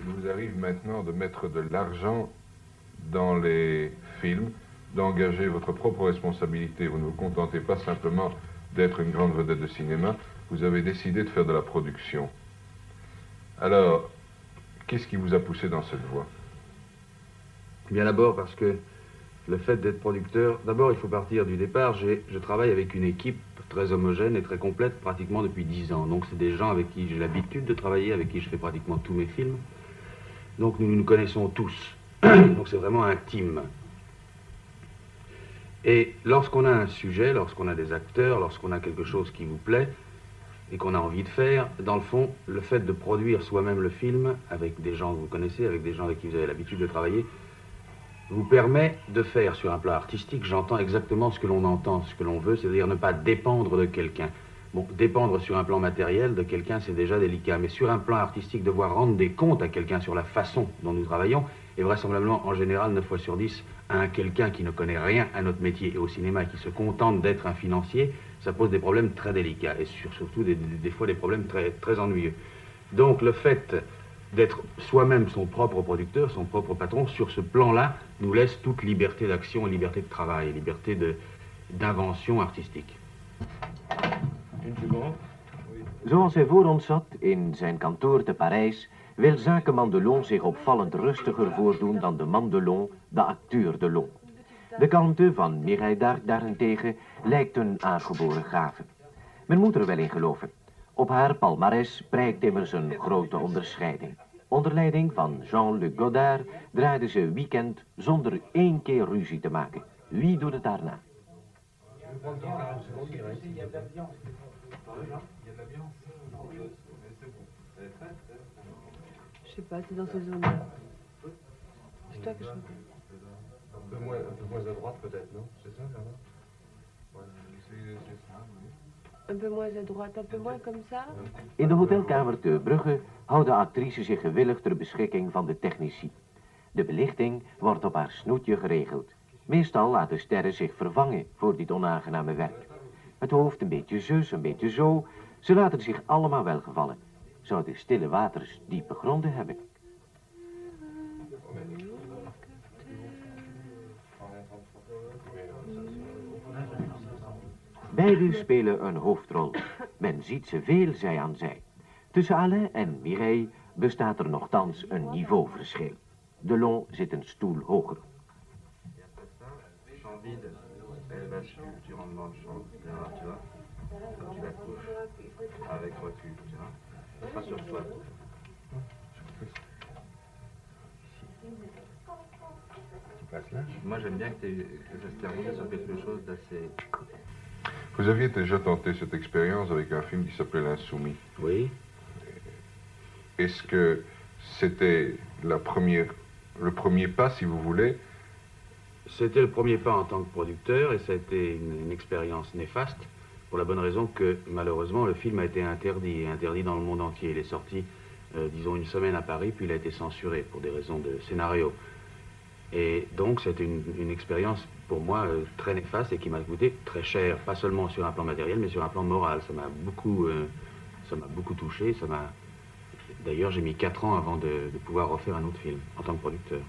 vous arrive maintenant de mettre de l'argent dans les films, d'engager votre propre responsabilité. Vous ne vous contentez pas simplement d'être une grande vedette de cinéma, vous avez décidé de faire de la production. Alors, qu'est-ce qui vous a poussé dans cette voie? Bien d'abord parce que le fait d'être producteur, d'abord il faut partir du départ, je travaille avec une équipe très homogène et très complète pratiquement depuis 10 ans. Donc c'est des gens avec qui j'ai l'habitude de travailler, avec qui je fais pratiquement tous mes films. Donc nous nous connaissons tous. Donc c'est vraiment intime. Et lorsqu'on a un sujet, lorsqu'on a des acteurs, lorsqu'on a quelque chose qui vous plaît et qu'on a envie de faire, dans le fond, le fait de produire soi-même le film avec des gens que vous connaissez, avec des gens avec qui vous avez l'habitude de travailler, vous permet de faire sur un plan artistique, j'entends exactement ce que l'on entend, ce que l'on veut, c'est-à-dire ne pas dépendre de quelqu'un. Bon, dépendre sur un plan matériel de quelqu'un, c'est déjà délicat, mais sur un plan artistique, devoir rendre des comptes à quelqu'un sur la façon dont nous travaillons, et vraisemblablement, en général, 9 fois sur 10, à un quelqu'un qui ne connaît rien à notre métier et au cinéma, qui se contente d'être un financier, ça pose des problèmes très délicats, et surtout des fois des problèmes très, très ennuyeux. Donc le fait d'être soi-même son propre producteur, son propre patron, sur ce plan-là, nous laisse toute liberté d'action et liberté de travail, liberté d'invention artistique. Zoals hij voor ons zat, in zijn kantoor te Parijs, wil zakenman Delon zich opvallend rustiger voordoen dan de man Delon, de acteur Delon. De kalmte van Mireille d'Arc daarentegen lijkt een aangeboren gave. Men moet er wel in geloven. Op haar palmares prijkt immers een grote onderscheiding. Onder leiding van Jean-Luc Godard draaide ze Weekend zonder één keer ruzie te maken. Wie doet het daarna? Je sais pas, t'es dans ces zones-là. C'est toi que je reconnais. Un peu moins à droite peut-être, non? C'est ça, là? Ouais, c'est ça, oui. Un peu moins à droite, un peu moins comme ça. In de hotelkamer te Brugge houden actrices zich gewillig ter beschikking van de technici. De belichting wordt op haar snoetje geregeld. Meestal laten sterren zich vervangen voor dit onaangename werk. Het hoofd een beetje zus, een beetje zo. Ze laten zich allemaal welgevallen. Zouden stille waters diepe gronden hebben? Beiden spelen een hoofdrol. Men ziet ze veel zij aan zij. Tussen Alain en Mireille bestaat er nochtans een niveauverschil. Delon zit een stoel hoger. Moi j'aime bien que ça se termine sur quelque chose d'assez... Vous aviez déjà tenté cette expérience avec un film qui s'appelait L'Insoumis. Oui. Est-ce que c'était le premier pas, si vous voulez? C'était le premier pas en tant que producteur et ça a été une expérience néfaste pour la bonne raison que malheureusement le film a été interdit, et interdit dans le monde entier. Il est sorti, disons, une semaine à Paris, puis il a été censuré pour des raisons de scénario. Et donc c'était une expérience pour moi très néfaste et qui m'a coûté très cher, pas seulement sur un plan matériel mais sur un plan moral. Ça m'a beaucoup touché, D'ailleurs, j'ai mis 4 ans avant de pouvoir refaire un autre film en tant que producteur.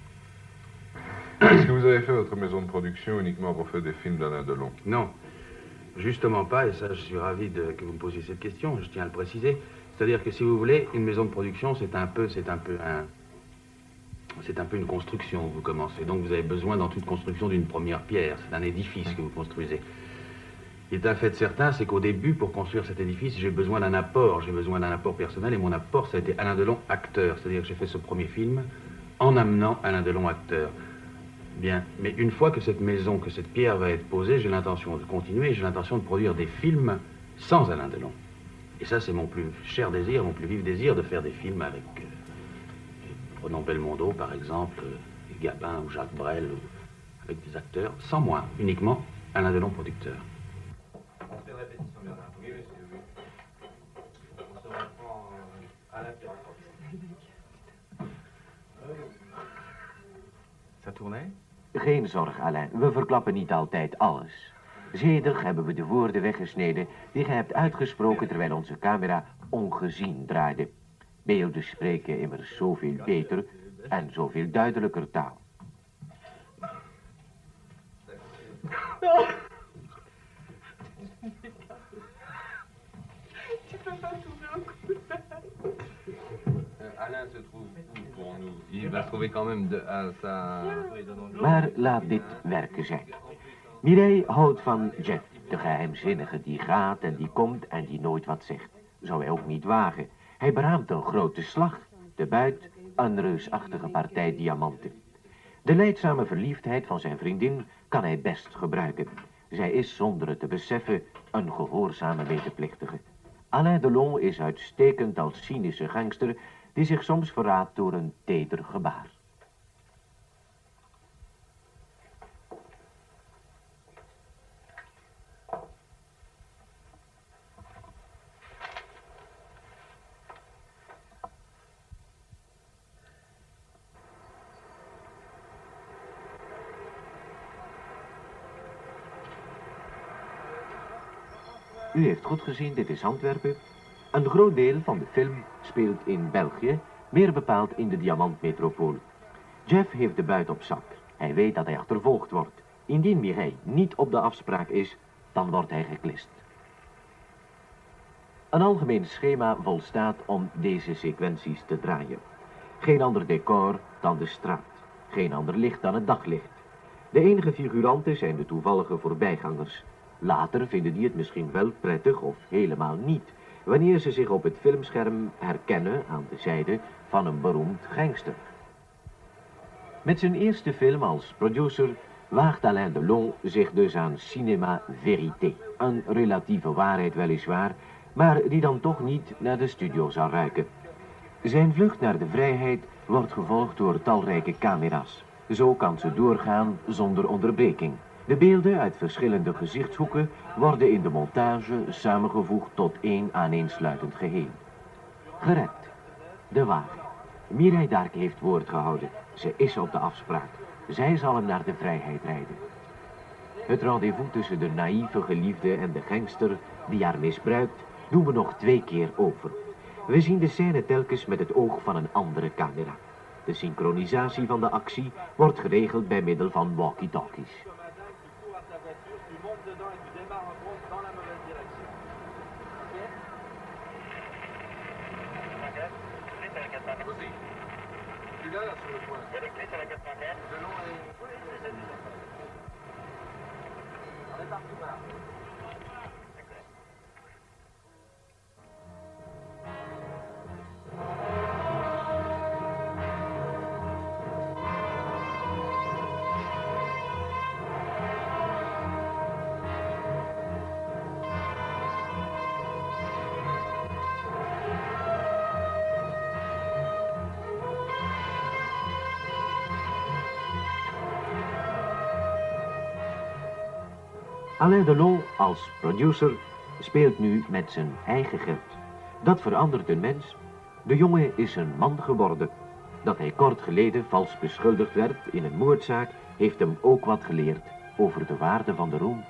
Est-ce que vous avez fait votre maison de production uniquement pour faire des films d'Alain Delon? Non, justement pas, et ça je suis ravi que vous me posiez cette question, je tiens à le préciser. C'est-à-dire que si vous voulez, une maison de production, c'est un peu une construction que vous commencez. Donc vous avez besoin dans toute construction d'une première pierre, c'est un édifice que vous construisez. Il est un fait certain, c'est qu'au début, pour construire cet édifice, j'ai besoin d'un apport personnel, et mon apport, ça a été Alain Delon, acteur. C'est-à-dire que j'ai fait ce premier film en amenant Alain Delon, acteur. Bien, mais une fois que cette maison, que cette pierre va être posée, j'ai l'intention de continuer, j'ai l'intention de produire des films sans Alain Delon. Et ça, c'est mon plus cher désir, mon plus vif désir, de faire des films avec, prenons Belmondo par exemple, Gabin ou Jacques Brel, avec des acteurs, sans moi, uniquement Alain Delon, producteur. Répétition, Bernard. Oui, oui. On se reprend à la pierre. Ça tournait? Geen zorg, Alain. We verklappen niet altijd alles. Zedig hebben we de woorden weggesneden die gij hebt uitgesproken terwijl onze camera ongezien draaide. Beelden spreken immers zoveel beter en zoveel duidelijker taal. Alain se trouve où pour nous? Il va trouver quand même à sa... Maar laat dit werken zijn. Mireille houdt van Jeff, de geheimzinnige die gaat en die komt en die nooit wat zegt. Zou hij ook niet wagen. Hij beraamt een grote slag, de buit, een reusachtige partij diamanten. De lijdzame verliefdheid van zijn vriendin kan hij best gebruiken. Zij is zonder het te beseffen een gehoorzame medeplichtige. Alain Delon is uitstekend als cynische gangster die zich soms verraadt door een teder gebaar. U heeft goed gezien, dit is Antwerpen. Een groot deel van de film speelt in België, meer bepaald in de diamantmetropool. Jeff heeft de buit op zak. Hij weet dat hij achtervolgd wordt. Indien Mireille niet op de afspraak is, dan wordt hij geklist. Een algemeen schema volstaat om deze sequenties te draaien. Geen ander decor dan de straat. Geen ander licht dan het daglicht. De enige figuranten zijn de toevallige voorbijgangers. Later vinden die het misschien wel prettig of helemaal niet, wanneer ze zich op het filmscherm herkennen aan de zijde van een beroemd gangster. Met zijn eerste film als producer waagt Alain Delon zich dus aan cinéma vérité. Een relatieve waarheid weliswaar, maar die dan toch niet naar de studio zal ruiken. Zijn vlucht naar de vrijheid wordt gevolgd door talrijke camera's. Zo kan ze doorgaan zonder onderbreking. De beelden uit verschillende gezichtshoeken worden in de montage samengevoegd tot één aaneensluitend geheel. Gered. De wagen. Mireille d'Arc heeft woord gehouden. Ze is op de afspraak. Zij zal hem naar de vrijheid rijden. Het rendezvous tussen de naïeve geliefde en de gangster die haar misbruikt, doen we nog 2 keer over. We zien de scène telkens met het oog van een andere camera. De synchronisatie van de actie wordt geregeld bij middel van walkie-talkies. Alain Delon als producer speelt nu met zijn eigen geld. Dat verandert een mens. De jongen is een man geworden. Dat hij kort geleden vals beschuldigd werd in een moordzaak, heeft hem ook wat geleerd over de waarde van de roem.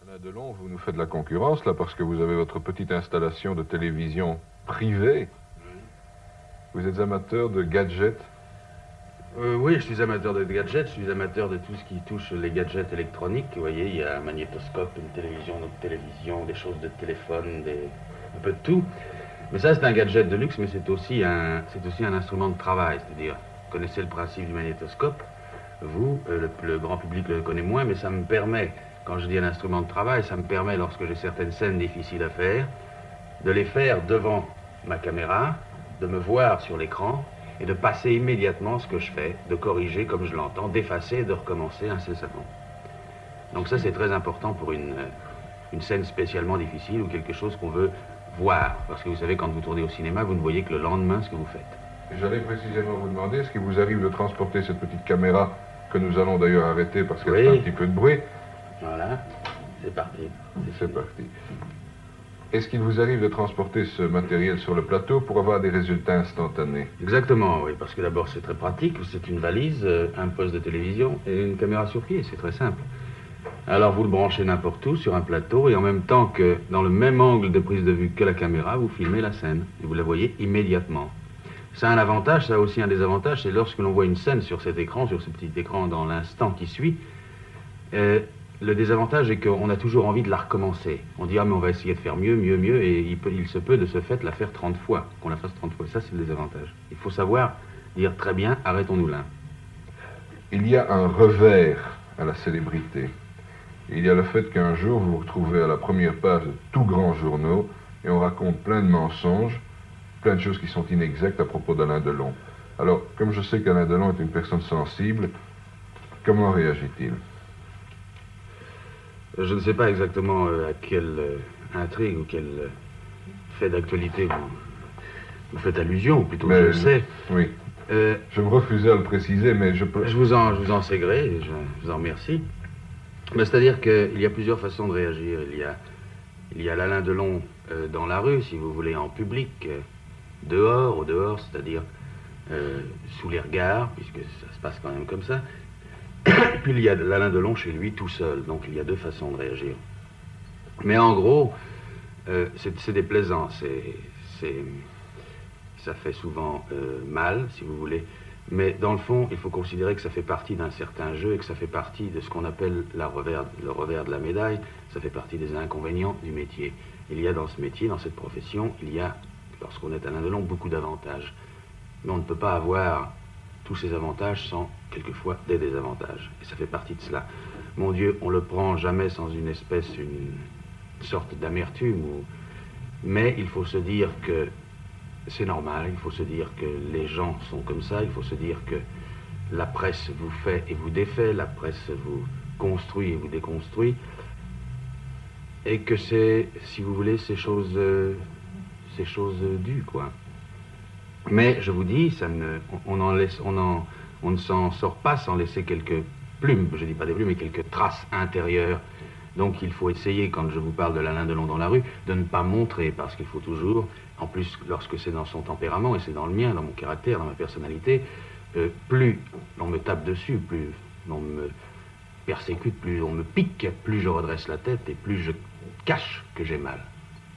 Alain Delon, vous nous faites de la concurrence là parce que vous avez votre petite installation de télévision privée. Vous êtes amateur de gadgets. Oui, je suis amateur de gadgets, je suis amateur de tout ce qui touche les gadgets électroniques. Vous voyez, il y a un magnétoscope, une autre télévision, des choses de téléphone, un peu de tout. Mais ça, c'est un gadget de luxe, mais c'est aussi un instrument de travail. C'est-à-dire, vous connaissez le principe du magnétoscope. Vous, le grand public le connaît moins, mais ça me permet, quand je dis un instrument de travail, ça me permet, lorsque j'ai certaines scènes difficiles à faire, de les faire devant ma caméra, de me voir sur l'écran, et de passer immédiatement ce que je fais, de corriger comme je l'entends, d'effacer et de recommencer incessamment. Donc ça, c'est très important pour une scène spécialement difficile ou quelque chose qu'on veut voir. Parce que vous savez, quand vous tournez au cinéma, vous ne voyez que le lendemain ce que vous faites. J'allais précisément vous demander, est-ce qu'il vous arrive de transporter cette petite caméra, que nous allons d'ailleurs arrêter parce qu'elle fait un petit peu de bruit. Voilà, c'est parti. C'est parti. Est-ce qu'il vous arrive de transporter ce matériel sur le plateau pour avoir des résultats instantanés? Exactement, oui, parce que d'abord c'est très pratique, c'est une valise, un poste de télévision et une caméra sur pied, c'est très simple. Alors vous le branchez n'importe où sur un plateau et en même temps que dans le même angle de prise de vue que la caméra, vous filmez la scène et vous la voyez immédiatement. Ça a un avantage, ça a aussi un désavantage, c'est lorsque l'on voit une scène sur cet écran, sur ce petit écran dans l'instant qui suit, le désavantage est qu'on a toujours envie de la recommencer. On dit, ah mais on va essayer de faire mieux, mieux, mieux, et il se peut de ce fait la faire 30 fois, qu'on la fasse 30 fois. Ça c'est le désavantage. Il faut savoir dire très bien, arrêtons-nous là. Il y a un revers à la célébrité. Il y a le fait qu'un jour vous vous retrouvez à la première page de tout grands journaux et on raconte plein de mensonges, plein de choses qui sont inexactes à propos d'Alain Delon. Alors, comme je sais qu'Alain Delon est une personne sensible, comment réagit-il? Je ne sais pas exactement à quelle intrigue ou quel fait d'actualité vous faites allusion, ou plutôt je le sais. Oui. Je me refusais à le préciser, mais je peux... Je vous en sais gré, et je vous en remercie. C'est-à-dire qu'il y a plusieurs façons de réagir. Il y a l'Alain Delon dans la rue, si vous voulez, en public, au dehors, c'est-à-dire sous les regards, puisque ça se passe quand même comme ça. Et puis il y a l'Alain Delon chez lui tout seul, donc il y a deux façons de réagir. Mais en gros, c'est déplaisant, ça fait souvent mal, si vous voulez, mais dans le fond, il faut considérer que ça fait partie d'un certain jeu et que ça fait partie de ce qu'on appelle le revers de la médaille, ça fait partie des inconvénients du métier. Il y a dans ce métier, dans cette profession, il y a, lorsqu'on est Alain Delon, beaucoup d'avantages. Mais on ne peut pas avoir tous ces avantages sans, quelquefois, des désavantages. Et ça fait partie de cela. Mon Dieu, on le prend jamais sans une sorte d'amertume, mais il faut se dire que c'est normal, il faut se dire que les gens sont comme ça, il faut se dire que la presse vous fait et vous défait, la presse vous construit et vous déconstruit, et que c'est, si vous voulez, ces choses dues, quoi. Mais je vous dis, on ne s'en sort pas sans laisser quelques plumes, je dis pas des plumes, mais quelques traces intérieures. Donc il faut essayer, quand je vous parle de l'Alain Delon dans la rue, de ne pas montrer, parce qu'il faut toujours, en plus lorsque c'est dans son tempérament, et c'est dans le mien, dans mon caractère, dans ma personnalité, plus on me tape dessus, plus on me persécute, plus on me pique, plus je redresse la tête et plus je cache que j'ai mal.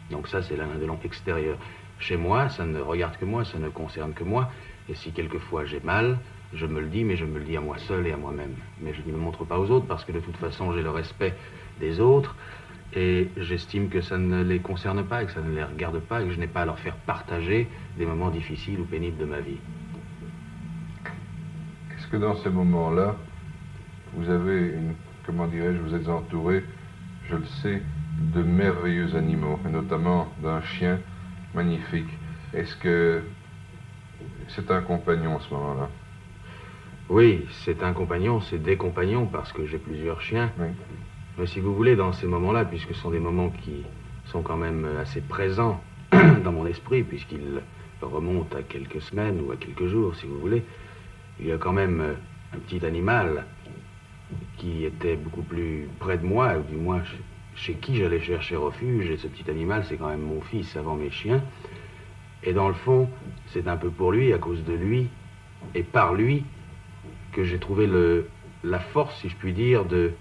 Donc ça c'est l'Alain Delon extérieur. Chez moi, ça ne regarde que moi, ça ne concerne que moi, et si quelquefois j'ai mal, je me le dis, mais je me le dis à moi seul et à moi-même. Mais je ne me montre pas aux autres, parce que de toute façon j'ai le respect des autres, et j'estime que ça ne les concerne pas, et que ça ne les regarde pas, et que je n'ai pas à leur faire partager des moments difficiles ou pénibles de ma vie. Est-ce que dans ces moments-là, vous avez, comment dirais-je, vous êtes entouré, je le sais, de merveilleux animaux, et notamment d'un chien magnifique. Est-ce que c'est un compagnon à ce moment-là? Oui, c'est un compagnon, c'est des compagnons, parce que j'ai plusieurs chiens. Oui. Mais si vous voulez, dans ces moments-là, puisque ce sont des moments qui sont quand même assez présents dans mon esprit, puisqu'ils remontent à quelques semaines ou à quelques jours, si vous voulez, il y a quand même un petit animal qui était beaucoup plus près de moi, ou du moins chez qui j'allais chercher refuge, et ce petit animal, c'est quand même mon fils avant mes chiens. Et dans le fond, c'est un peu pour lui, à cause de lui, et par lui, que j'ai trouvé la force, si je puis dire, de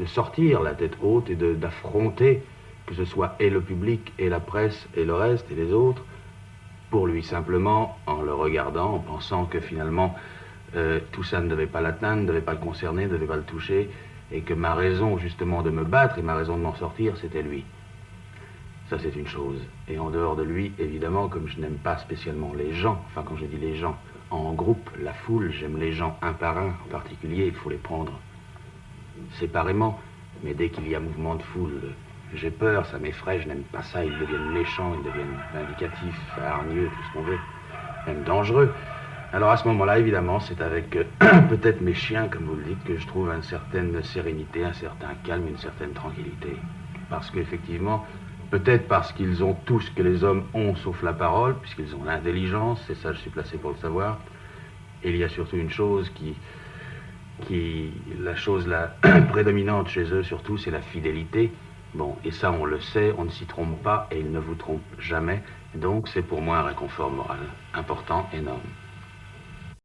sortir la tête haute et d'affronter, que ce soit et le public, et la presse, et le reste, et les autres, pour lui simplement, en le regardant, en pensant que finalement, tout ça ne devait pas l'atteindre, ne devait pas le concerner, ne devait pas le toucher, et que ma raison justement de me battre et ma raison de m'en sortir, c'était lui. Ça c'est une chose. Et en dehors de lui, évidemment, comme je n'aime pas spécialement les gens, enfin quand je dis les gens, en groupe, la foule, j'aime les gens un par un, en particulier, il faut les prendre séparément, mais dès qu'il y a mouvement de foule, j'ai peur, ça m'effraie, je n'aime pas ça, ils deviennent méchants, ils deviennent vindicatifs, hargneux, tout ce qu'on veut, même dangereux. Alors à ce moment-là, évidemment, c'est avec peut-être mes chiens, comme vous le dites, que je trouve une certaine sérénité, un certain calme, une certaine tranquillité. Parce qu'effectivement, peut-être parce qu'ils ont tout ce que les hommes ont, sauf la parole, puisqu'ils ont l'intelligence, c'est ça, je suis placé pour le savoir. Et il y a surtout une chose la chose la prédominante chez eux, surtout, c'est la fidélité. Bon, et ça, on le sait, on ne s'y trompe pas, et ils ne vous trompent jamais. Donc, c'est pour moi un réconfort moral important, énorme.